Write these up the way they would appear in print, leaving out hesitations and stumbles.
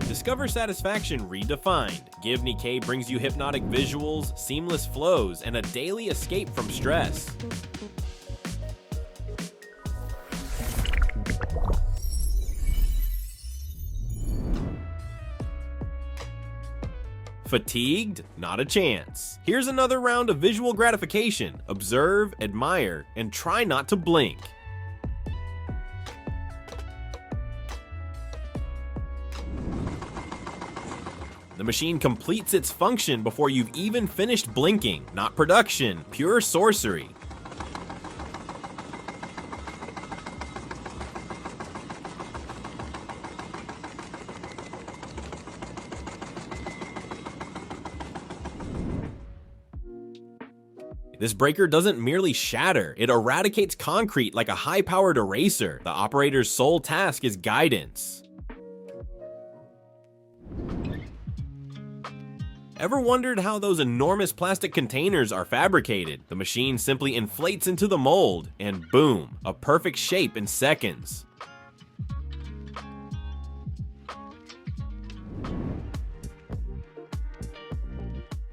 Discover satisfaction redefined. Give Nikkei brings you hypnotic visuals, seamless flows, and a daily escape from stress. Fatigued? Not a chance. Here's another round of visual gratification. Observe, admire, and try not to blink. The machine completes its function before you've even finished blinking. Not production, pure sorcery. This breaker doesn't merely shatter, it eradicates concrete like a high-powered eraser. The operator's sole task is guidance. Ever wondered how those enormous plastic containers are fabricated? The machine simply inflates into the mold, and boom, a perfect shape in seconds.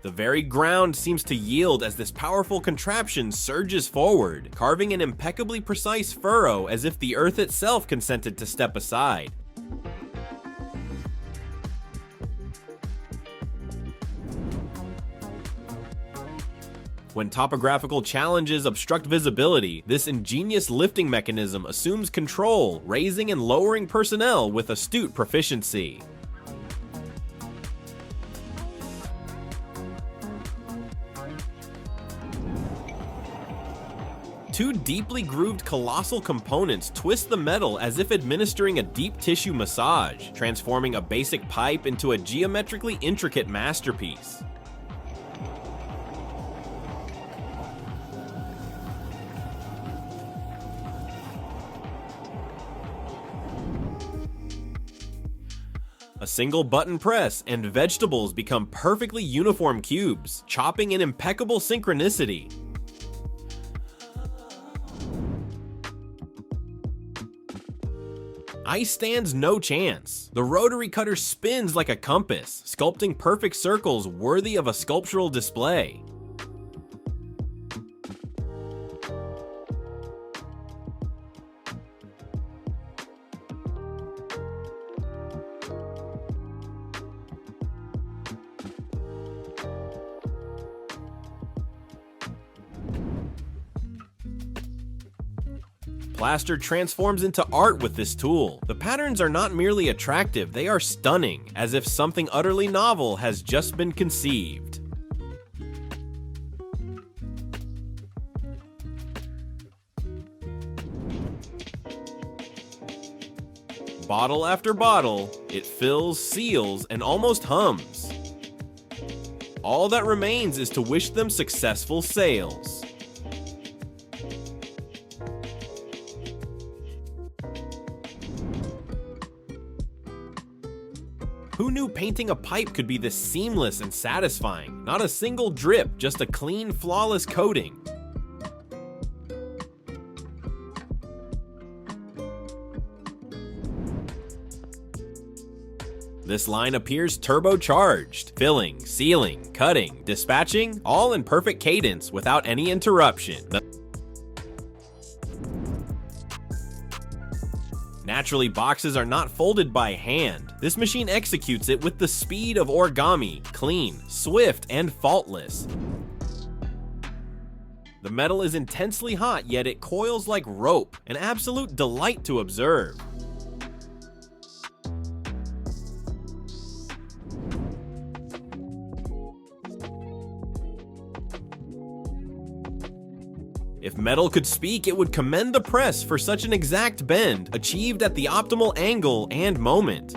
The very ground seems to yield as this powerful contraption surges forward, carving an impeccably precise furrow as if the earth itself consented to step aside. When topographical challenges obstruct visibility, this ingenious lifting mechanism assumes control, raising and lowering personnel with astute proficiency. Two deeply grooved colossal components twist the metal as if administering a deep tissue massage, transforming a basic pipe into a geometrically intricate masterpiece. A single button press and vegetables become perfectly uniform cubes, chopping in impeccable synchronicity. Ice stands no chance. The rotary cutter spins like a compass, sculpting perfect circles worthy of a sculptural display. Plaster transforms into art with this tool. The patterns are not merely attractive, they are stunning, as if something utterly novel has just been conceived. Bottle after bottle, it fills, seals, and almost hums. All that remains is to wish them successful sales. Who knew painting a pipe could be this seamless and satisfying? Not a single drip, just a clean, flawless coating. This line appears turbocharged, filling, sealing, cutting, dispatching, all in perfect cadence without any interruption. Naturally, boxes are not folded by hand. This machine executes it with the speed of origami, clean, swift, and faultless. The metal is intensely hot, yet it coils like rope, an absolute delight to observe. If metal could speak, it would commend the press for such an exact bend, achieved at the optimal angle and moment.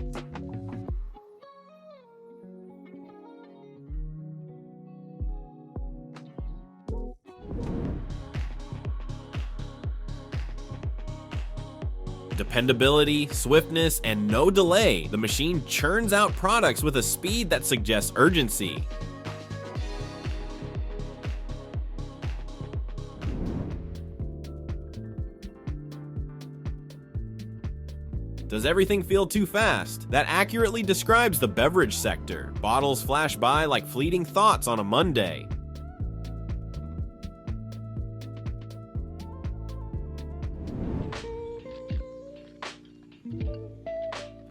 Dependability, swiftness, and no delay, the machine churns out products with a speed that suggests urgency. Does everything feel too fast? That accurately describes the beverage sector. Bottles flash by like fleeting thoughts on a Monday.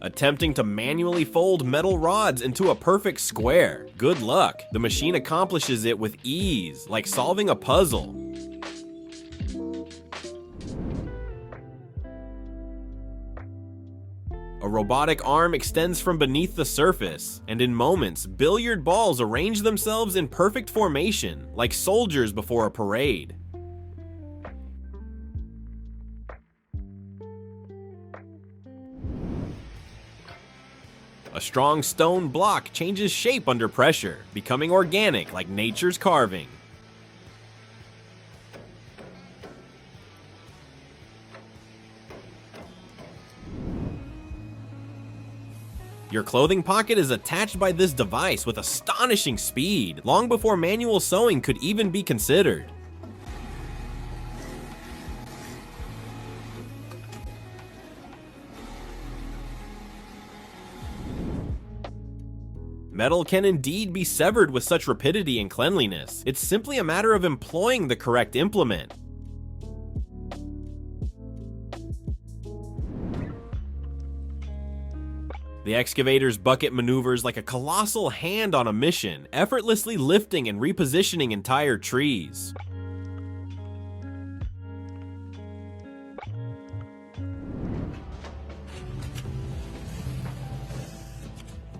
Attempting to manually fold metal rods into a perfect square. Good luck. The machine accomplishes it with ease, like solving a puzzle. A robotic arm extends from beneath the surface, and in moments, billiard balls arrange themselves in perfect formation, like soldiers before a parade. A strong stone block changes shape under pressure, becoming organic like nature's carving. Your clothing pocket is attached by this device with astonishing speed, long before manual sewing could even be considered. Metal can indeed be severed with such rapidity and cleanliness. It's simply a matter of employing the correct implement. The excavator's bucket maneuvers like a colossal hand on a mission, effortlessly lifting and repositioning entire trees.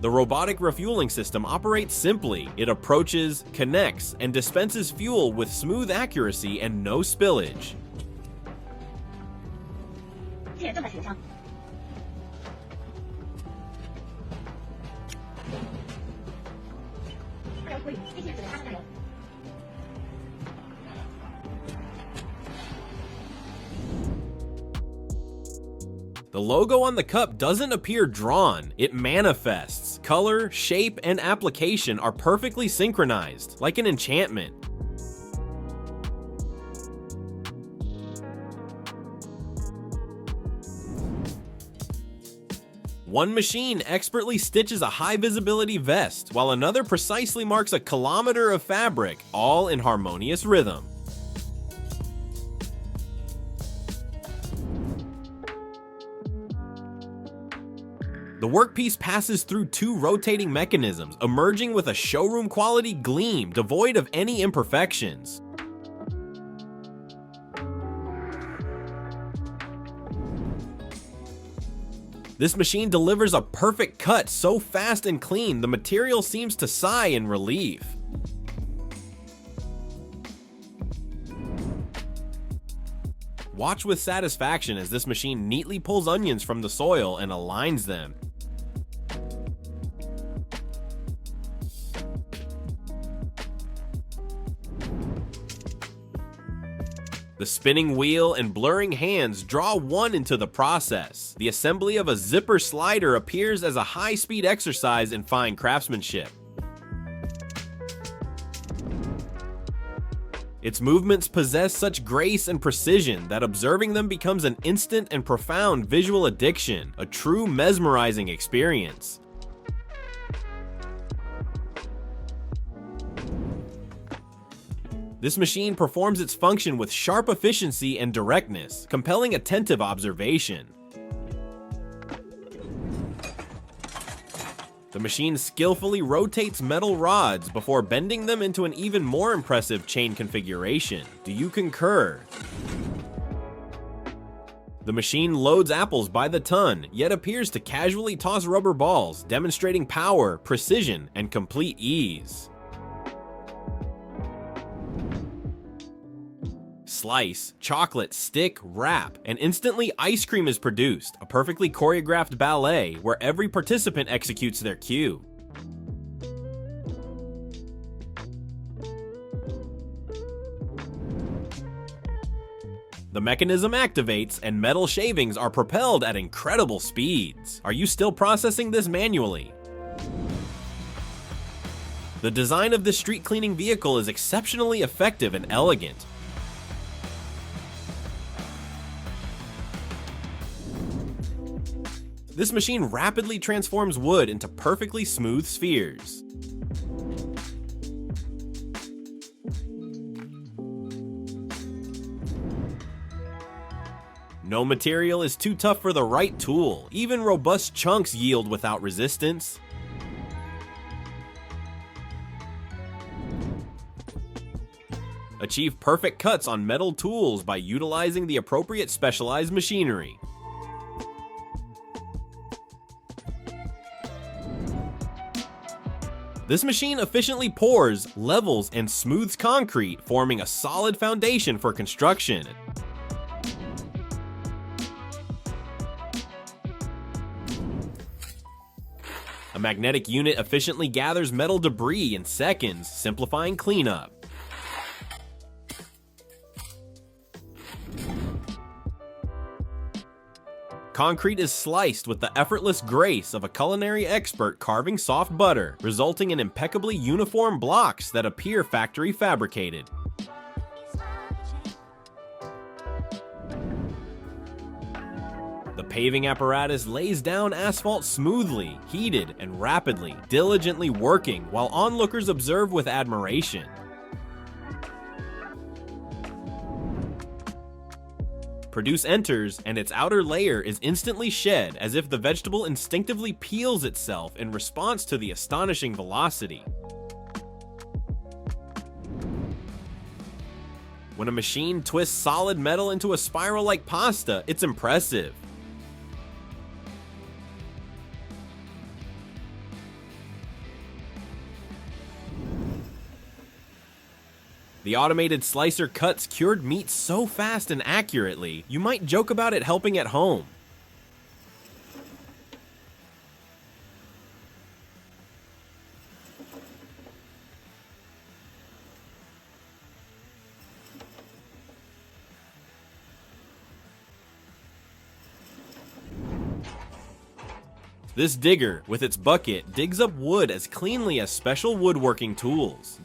The robotic refueling system operates simply. It approaches, connects, and dispenses fuel with smooth accuracy and no spillage. The logo on the cup doesn't appear drawn, it manifests. Color, shape, and application are perfectly synchronized, like an enchantment. One machine expertly stitches a high-visibility vest, while another precisely marks a kilometer of fabric, all in harmonious rhythm. The workpiece passes through two rotating mechanisms, emerging with a showroom-quality gleam devoid of any imperfections. This machine delivers a perfect cut so fast and clean, the material seems to sigh in relief. Watch with satisfaction as this machine neatly pulls onions from the soil and aligns them. The spinning wheel and blurring hands draw one into the process. The assembly of a zipper slider appears as a high-speed exercise in fine craftsmanship. Its movements possess such grace and precision that observing them becomes an instant and profound visual addiction, a true mesmerizing experience. This machine performs its function with sharp efficiency and directness, compelling attentive observation. The machine skillfully rotates metal rods before bending them into an even more impressive chain configuration. Do you concur? The machine loads apples by the ton, yet appears to casually toss rubber balls, demonstrating power, precision, and complete ease. Slice, chocolate, stick, wrap, and instantly ice cream is produced, a perfectly choreographed ballet where every participant executes their cue. The mechanism activates and metal shavings are propelled at incredible speeds. Are you still processing this manually? The design of this street cleaning vehicle is exceptionally effective and elegant. This machine rapidly transforms wood into perfectly smooth spheres. No material is too tough for the right tool. Even robust chunks yield without resistance. Achieve perfect cuts on metal tools by utilizing the appropriate specialized machinery. This machine efficiently pours, levels, and smooths concrete, forming a solid foundation for construction. A magnetic unit efficiently gathers metal debris in seconds, simplifying cleanup. Concrete is sliced with the effortless grace of a culinary expert carving soft butter, resulting in impeccably uniform blocks that appear factory fabricated. The paving apparatus lays down asphalt smoothly, heated, and rapidly, diligently working while onlookers observe with admiration. Produce enters, and its outer layer is instantly shed as if the vegetable instinctively peels itself in response to the astonishing velocity. When a machine twists solid metal into a spiral like pasta, it's impressive. The automated slicer cuts cured meat so fast and accurately, you might joke about it helping at home. This digger, with its bucket, digs up wood as cleanly as special woodworking tools.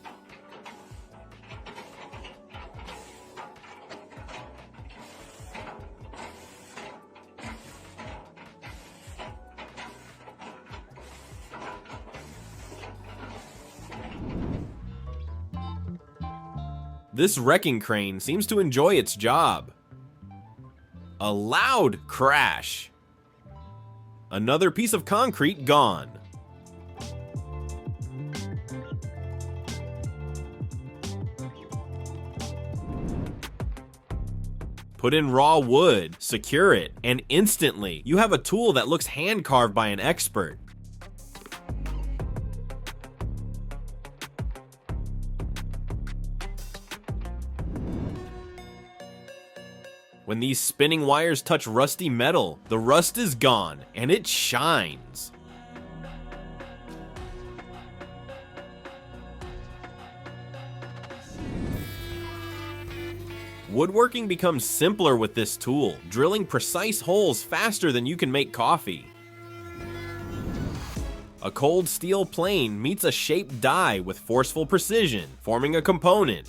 This wrecking crane seems to enjoy its job. A loud crash. Another piece of concrete gone. Put in raw wood, secure it, and instantly you have a tool that looks hand-carved by an expert. When these spinning wires touch rusty metal, the rust is gone, and it shines. Woodworking becomes simpler with this tool, drilling precise holes faster than you can make coffee. A cold steel plane meets a shaped die with forceful precision, forming a component.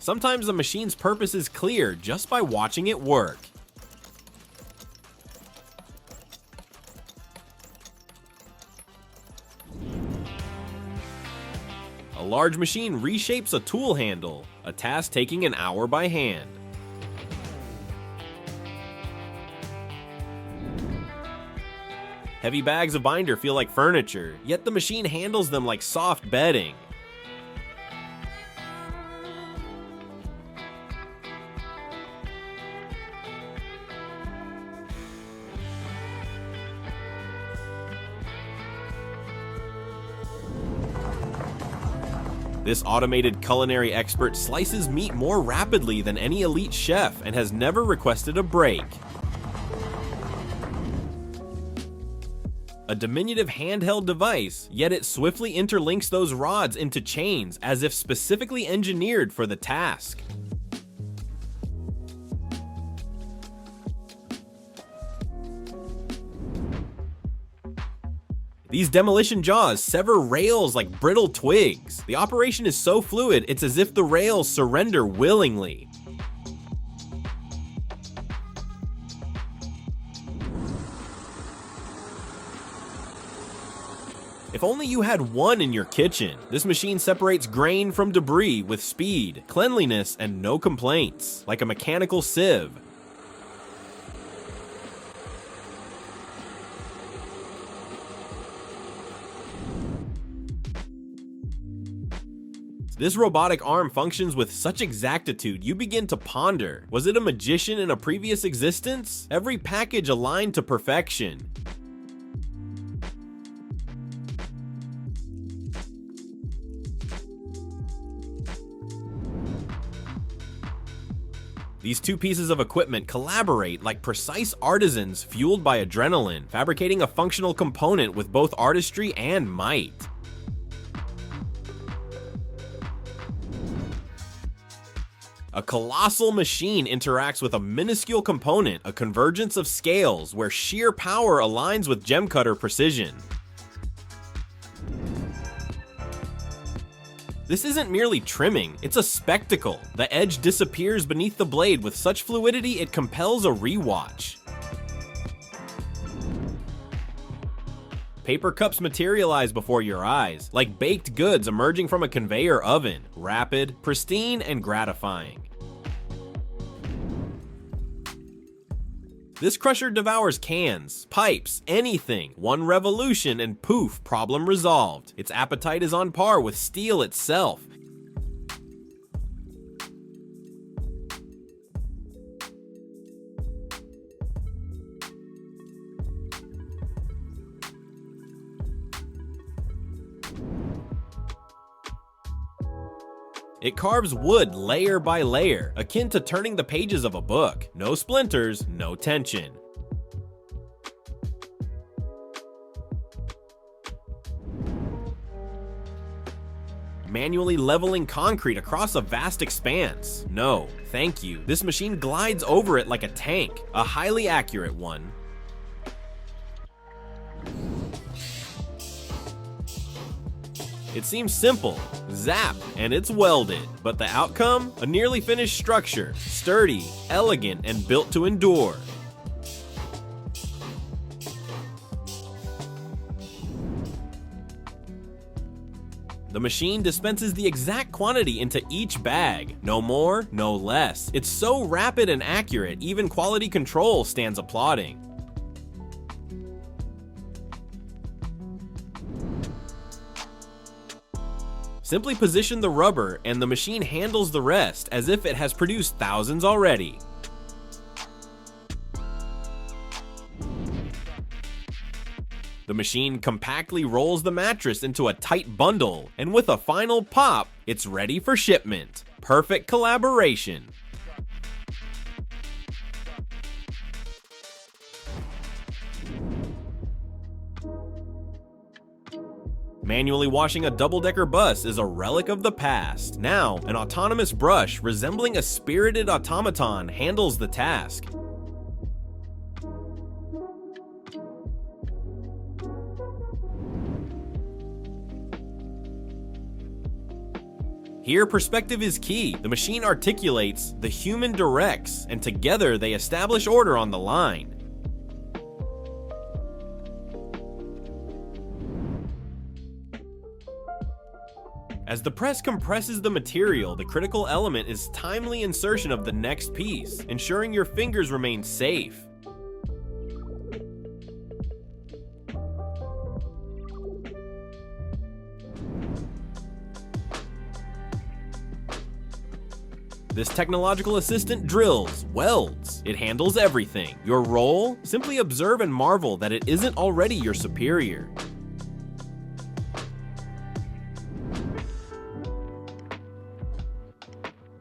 Sometimes a machine's purpose is clear just by watching it work. A large machine reshapes a tool handle, a task taking an hour by hand. Heavy bags of binder feel like furniture, yet the machine handles them like soft bedding. This automated culinary expert slices meat more rapidly than any elite chef and has never requested a break. A diminutive handheld device, yet it swiftly interlinks those rods into chains as if specifically engineered for the task. These demolition jaws sever rails like brittle twigs. The operation is so fluid, it's as if the rails surrender willingly. If only you had one in your kitchen. This machine separates grain from debris with speed, cleanliness, and no complaints, like a mechanical sieve. This robotic arm functions with such exactitude, you begin to ponder, was it a magician in a previous existence? Every package aligned to perfection. These two pieces of equipment collaborate like precise artisans fueled by adrenaline, fabricating a functional component with both artistry and might. A colossal machine interacts with a minuscule component, a convergence of scales where sheer power aligns with gem cutter precision. This isn't merely trimming, it's a spectacle. The edge disappears beneath the blade with such fluidity it compels a rewatch. Paper cups materialize before your eyes, like baked goods emerging from a conveyor oven, rapid, pristine, and gratifying. This crusher devours cans, pipes, anything. One revolution and poof, problem resolved. Its appetite is on par with steel itself. It carves wood layer by layer, akin to turning the pages of a book. No splinters, no tension. Manually leveling concrete across a vast expanse. No, thank you. This machine glides over it like a tank, a highly accurate one. It seems simple, zap, and it's welded, but the outcome? A nearly finished structure, sturdy, elegant, and built to endure. The machine dispenses the exact quantity into each bag, no more, no less. It's so rapid and accurate, even quality control stands applauding. Simply position the rubber and the machine handles the rest as if it has produced thousands already. The machine compactly rolls the mattress into a tight bundle, and with a final pop, it's ready for shipment. Perfect collaboration. Manually washing a double-decker bus is a relic of the past. Now, an autonomous brush resembling a spirited automaton handles the task. Here, perspective is key. The machine articulates, the human directs, and together they establish order on the line. As the press compresses the material, the critical element is timely insertion of the next piece, ensuring your fingers remain safe. This technological assistant drills, welds, it handles everything. Your role? Simply observe and marvel that it isn't already your superior.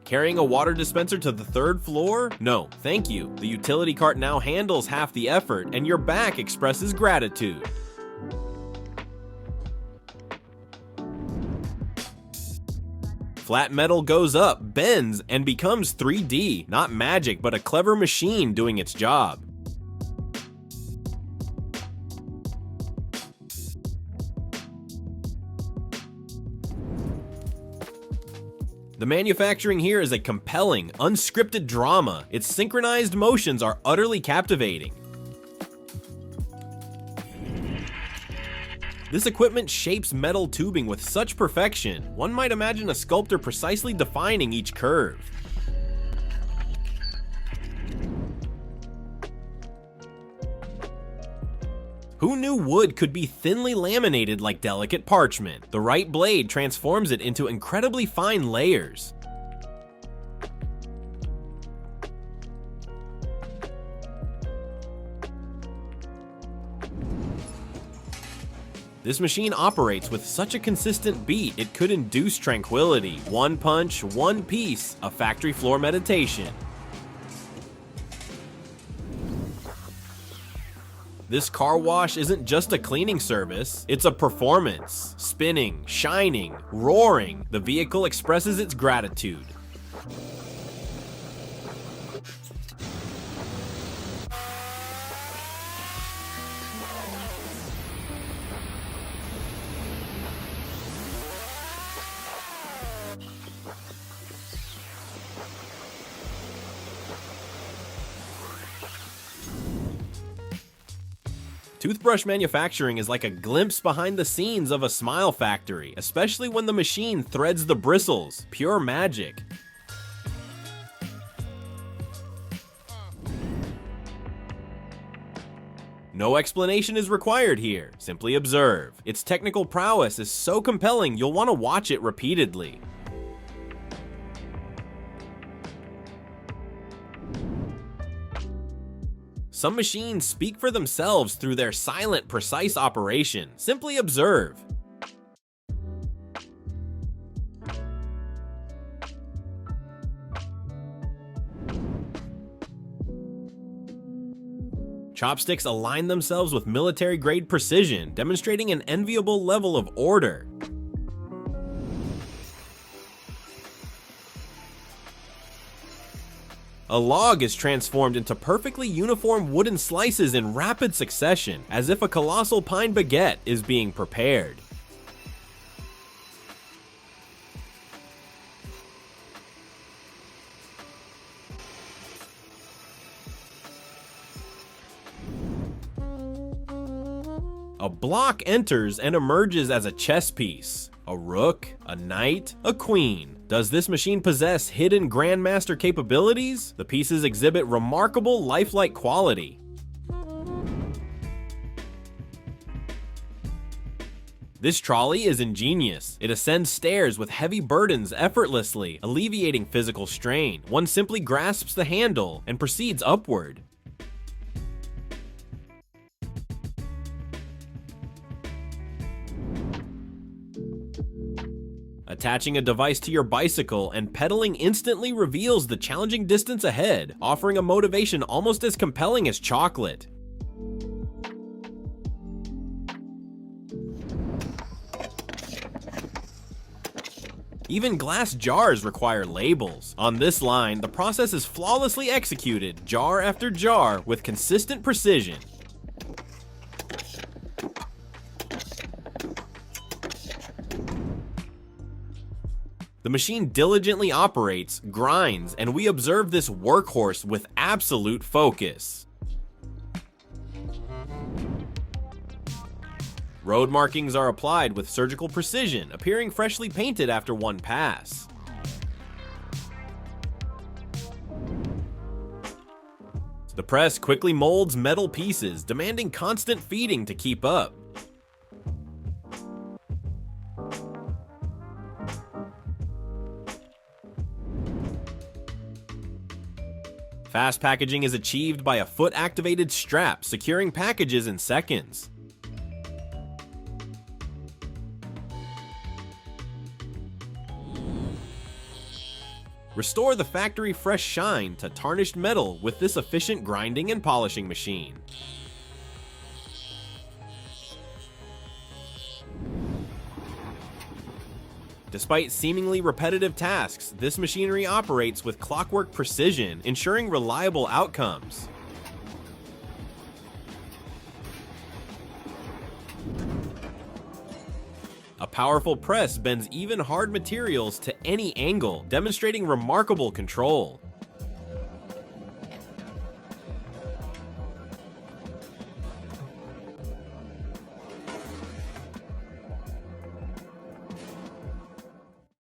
Carrying a water dispenser to the 3rd floor? No, thank you. The utility cart now handles half the effort, and your back expresses gratitude. Flat metal goes up, bends, and becomes 3D. Not magic, but a clever machine doing its job. The manufacturing here is a compelling, unscripted drama. Its synchronized motions are utterly captivating. This equipment shapes metal tubing with such perfection, one might imagine a sculptor precisely defining each curve. Who knew wood could be thinly laminated like delicate parchment? The right blade transforms it into incredibly fine layers. This machine operates with such a consistent beat it could induce tranquility. One punch, one piece, a factory floor meditation. This car wash isn't just a cleaning service, it's a performance. Spinning, shining, roaring, the vehicle expresses its gratitude. Toothbrush manufacturing is like a glimpse behind the scenes of a smile factory, especially when the machine threads the bristles. Pure magic. No explanation is required here, simply observe. Its technical prowess is so compelling you'll want to watch it repeatedly. Some machines speak for themselves through their silent, precise operation. Simply observe. Chopsticks align themselves with military-grade precision, demonstrating an enviable level of order. A log is transformed into perfectly uniform wooden slices in rapid succession, as if a colossal pine baguette is being prepared. A block enters and emerges as a chess piece. A rook, a knight, a queen. Does this machine possess hidden grandmaster capabilities? The pieces exhibit remarkable lifelike quality. This trolley is ingenious. It ascends stairs with heavy burdens effortlessly, alleviating physical strain. One simply grasps the handle and proceeds upward. Attaching a device to your bicycle and pedaling instantly reveals the challenging distance ahead, offering a motivation almost as compelling as chocolate. Even glass jars require labels. On this line, the process is flawlessly executed, jar after jar, with consistent precision. The machine diligently operates, grinds, and we observe this workhorse with absolute focus. Road markings are applied with surgical precision, appearing freshly painted after one pass. The press quickly molds metal pieces, demanding constant feeding to keep up. Fast packaging is achieved by a foot-activated strap, securing packages in seconds. Restore the factory fresh shine to tarnished metal with this efficient grinding and polishing machine. Despite seemingly repetitive tasks, this machinery operates with clockwork precision, ensuring reliable outcomes. A powerful press bends even hard materials to any angle, demonstrating remarkable control.